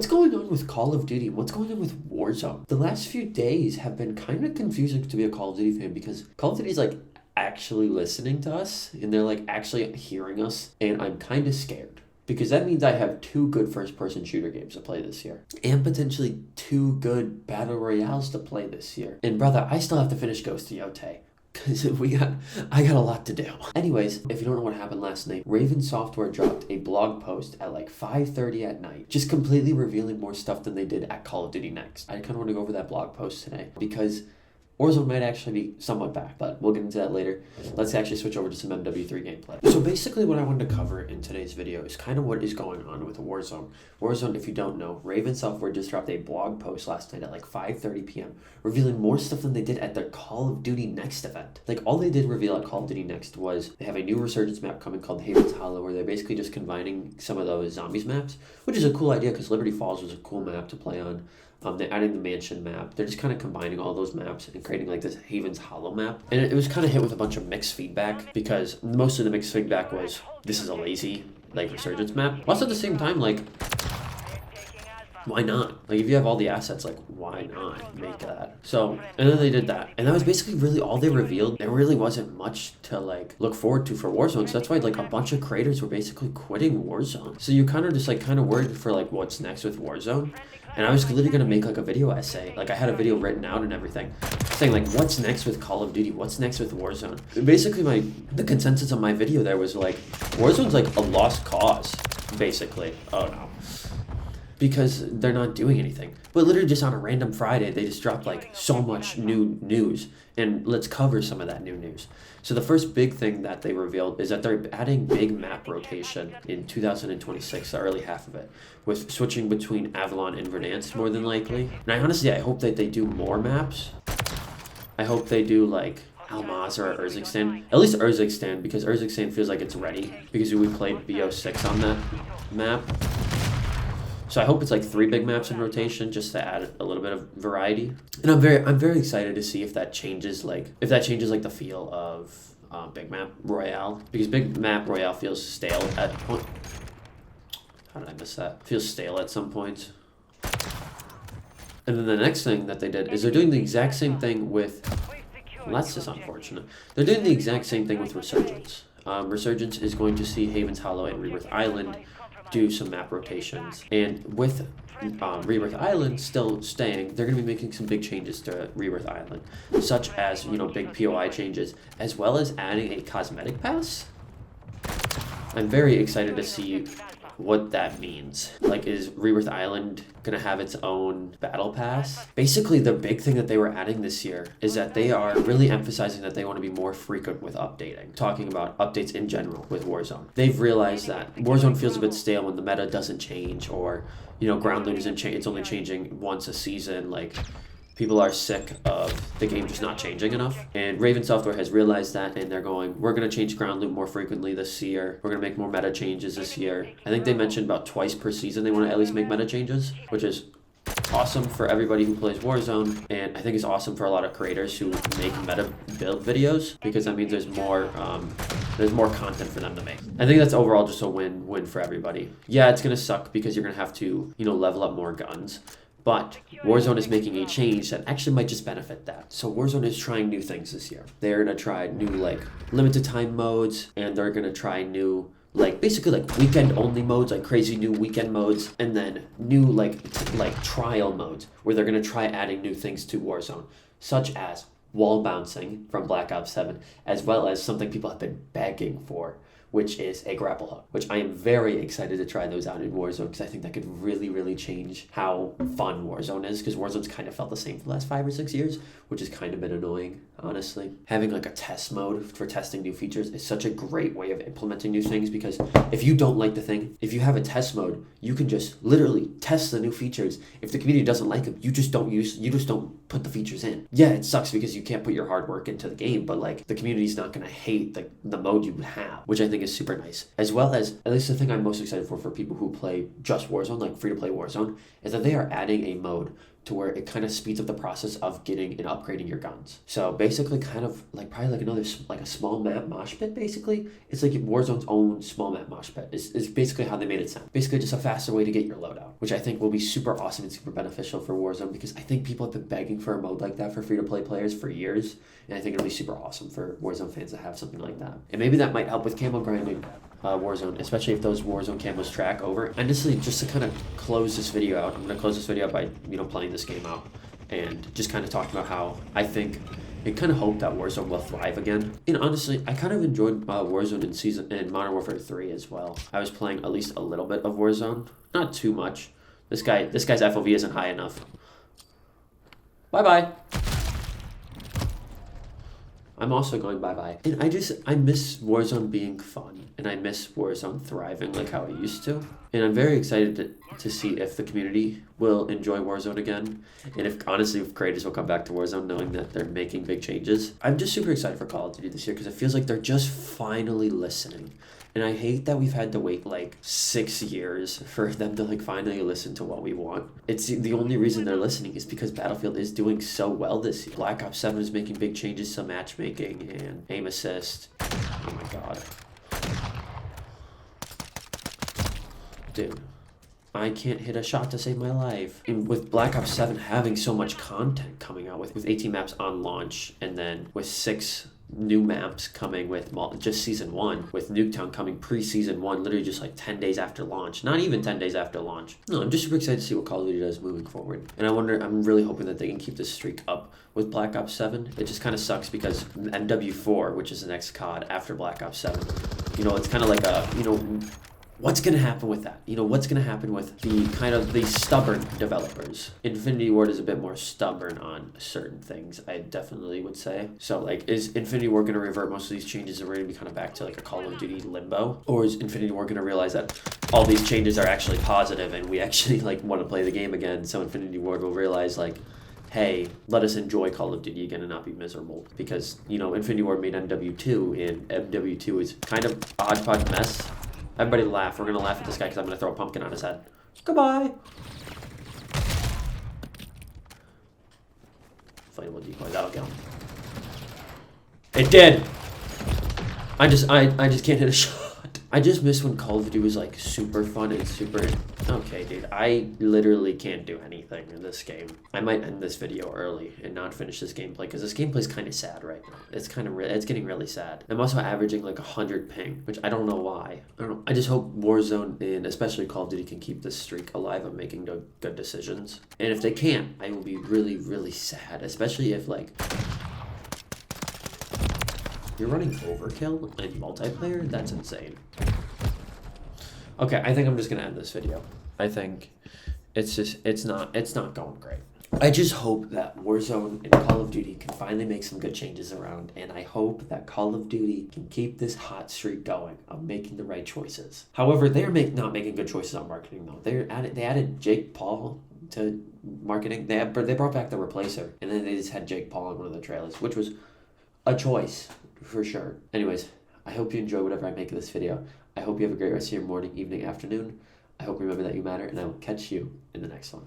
What's going on with Call of Duty? What's going on with Warzone? The last few days have been kind of confusing to be a Call of Duty fan because Call of Duty's like actually listening to us and they're like actually hearing us, and I'm kind of scared. Because that means I have 2 good first-person shooter games to play this year. And potentially 2 good Battle Royales to play this year. And brother, I still have to finish Ghost of Yotei. Because I got a lot to do. Anyways, if you don't know what happened last night, Raven Software dropped a blog post at like 5:30 at night. Just completely revealing more stuff than they did at Call of Duty Next. I kind of want to go over that blog post today. Because Warzone might actually be somewhat back, but we'll get into that later. Let's actually switch over to some MW3 gameplay. So basically what I wanted to cover in today's video is kind of what is going on with Warzone. Warzone, if you don't know, Raven Software just dropped a blog post last night at like 5:30 p.m. revealing more stuff than they did at their Call of Duty Next event. Like all they did reveal at Call of Duty Next was they have a new Resurgence map coming called Haven's Hollow, where they're basically just combining some of those zombies maps, which is a cool idea because Liberty Falls was a cool map to play on. They're adding the mansion map. They're just kind of combining all those maps and creating like this Haven's Hollow map. And it was kind of hit with a bunch of mixed feedback because most of the mixed feedback was, this is a lazy like Resurgence map. Also at the same time, like, why not? Like if you have all the assets, like why not make that? So, and then they did that. And that was basically really all they revealed. There really wasn't much to like look forward to for Warzone. So that's why like a bunch of creators were basically quitting Warzone. So you kind of just like kind of worried for like what's next with Warzone. And I was literally going to make like a video essay. Like I had a video written out and everything saying like what's next with Call of Duty? What's next with Warzone? Basically the consensus of my video there was like Warzone's like a lost cause, basically. Oh no. Because they're not doing anything. But literally just on a random Friday, they just dropped like so much new news. And let's cover some of that new news. So the first big thing that they revealed is that they're adding big map rotation in 2026, the early half of it, with switching between Avalon and Verdansk more than likely. And I hope that they do more maps. I hope they do like Almaz or Urzikstan. At least Urzikstan, because Urzikstan feels like it's ready. Because we played BO6 on that map. So I hope it's like 3 big maps in rotation just to add a little bit of variety. And I'm very excited to see if that changes like the feel of Big Map Royale, because Big Map Royale feels stale at point. How did I miss that? Feels stale at some points. And then the next thing that they did is they're doing the exact same thing with. Well, that's just unfortunate. They're doing the exact same thing with Resurgence. Resurgence is going to see Haven's Hollow and Rebirth Island do some map rotations, and with Rebirth Island still staying, they're going to be making some big changes to Rebirth Island, such as big POI changes, as well as adding a cosmetic pass. I'm very excited to see what that means. Like, is Rebirth Island gonna have its own battle pass? Basically, the big thing that they were adding this year is that they are really emphasizing that they want to be more frequent with updating, talking about updates in general with Warzone. They've realized that Warzone feels a bit stale when the meta doesn't change, or ground loot isn't it's only changing once a season. Like, people are sick of the game just not changing enough. And Raven Software has realized that, and they're going, we're going to change ground loot more frequently this year. We're going to make more meta changes this year. I think they mentioned about twice per season they want to at least make meta changes, which is awesome for everybody who plays Warzone. And I think it's awesome for a lot of creators who make meta build videos, because that means there's more content for them to make. I think that's overall just a win-win for everybody. Yeah, it's going to suck because you're going to have to, level up more guns. But Warzone is making a change that actually might just benefit that. So Warzone is trying new things this year. They're going to try new, limited time modes, and they're going to try new, basically weekend only modes, crazy new weekend modes, and then new, trial modes, where they're going to try adding new things to Warzone, such as wall bouncing from Black Ops 7, as well as something people have been begging for, which is a grapple hook, which I am very excited to try those out in Warzone, because I think that could really, really change how fun Warzone is, because Warzone's kind of felt the same for the last 5 or 6 years, which has kind of been annoying, honestly. Having a test mode for testing new features is such a great way of implementing new things, because if you don't like the thing, if you have a test mode, you can just literally test the new features. If the community doesn't like them, you just don't put the features in. Yeah, it sucks because you can't put your hard work into the game, but the community's not gonna hate the mode you have, which I think is super nice. As well as, at least the thing I'm most excited for people who play just Warzone, free to play Warzone, is that they are adding a mode to where it kind of speeds up the process of getting and upgrading your guns. So basically kind of like probably like another like a small map mosh pit basically. It's like Warzone's own small map mosh pit. Is basically how they made it sound. Basically just a faster way to get your loadout, which I think will be super awesome and super beneficial for Warzone because I think people have been begging for a mode like that for free-to-play players for years, and I think it'll be super awesome for Warzone fans to have something like that. And maybe that might help with camo grinding. Warzone, especially if those Warzone camos track over. Honestly, just to kind of close this video out, I'm going to close this video out by, playing this game out and just kind of talking about how I think and kind of hope that Warzone will thrive again. And honestly, I kind of enjoyed Warzone in Modern Warfare 3 as well. I was playing at least a little bit of Warzone, not too much. This guy's FOV isn't high enough. Bye-bye. I'm also going bye-bye. And I miss Warzone being fun. And I miss Warzone thriving like how it used to. And I'm very excited to see if the community will enjoy Warzone again. And if creators will come back to Warzone knowing that they're making big changes. I'm just super excited for Call of Duty this year because it feels like they're just finally listening. And I hate that we've had to wait like 6 years for them to like finally listen to what we want. It's the only reason they're listening is because Battlefield is doing so well this year. Black Ops 7 is making big changes to matchmaking and aim assist. Oh my god. Dude, I can't hit a shot to save my life. And with Black Ops 7 having so much content coming out with 18 maps on launch and then with 6 new maps coming with just Season 1, with Nuketown coming pre-Season 1, literally just like 10 days after launch. Not even 10 days after launch. No, I'm just super excited to see what Call of Duty does moving forward. And I'm really hoping that they can keep this streak up with Black Ops 7. It just kind of sucks because MW4, which is the next COD after Black Ops 7, it's kind of like a, what's going to happen with that? What's going to happen with the stubborn developers? Infinity Ward is a bit more stubborn on certain things, I definitely would say. So, like, is Infinity Ward going to revert most of these changes and we're going to be kind of back to, like, a Call of Duty limbo? Or is Infinity Ward going to realize that all these changes are actually positive and we actually, like, want to play the game again? So Infinity Ward will realize, like, hey, let us enjoy Call of Duty again and not be miserable. Because, Infinity Ward made MW2, and MW2 is kind of a hodgepodge mess. Everybody laugh. We're going to laugh at this guy because I'm going to throw a pumpkin on his head. Goodbye. Flammable decoy. That'll kill him. It did. I just can't hit a shot. I just miss when Call of Duty was like super fun and super... Okay, dude. I literally can't do anything in this game. I might end this video early and not finish this gameplay because this gameplay is kind of sad right now. It's getting really sad. I'm also averaging like 100 ping, which I don't know why. I don't know. I just hope Warzone and especially Call of Duty can keep this streak alive of making good decisions. And if they can't, I will be really, really sad. Especially if like... You're running overkill in multiplayer? That's insane. Okay, I think I'm just gonna end this video. I think it's not going great. I just hope that Warzone and Call of Duty can finally make some good changes around, and I hope that Call of Duty can keep this hot streak going of making the right choices. However, they're not making good choices on marketing though. They added Jake Paul to marketing. They brought back the Replacer, and then they just had Jake Paul in one of the trailers, which was a choice for sure. Anyways, I hope you enjoy whatever I make of this video. I hope you have a great rest of your morning, evening, afternoon. I hope you remember that you matter, and I will catch you in the next one.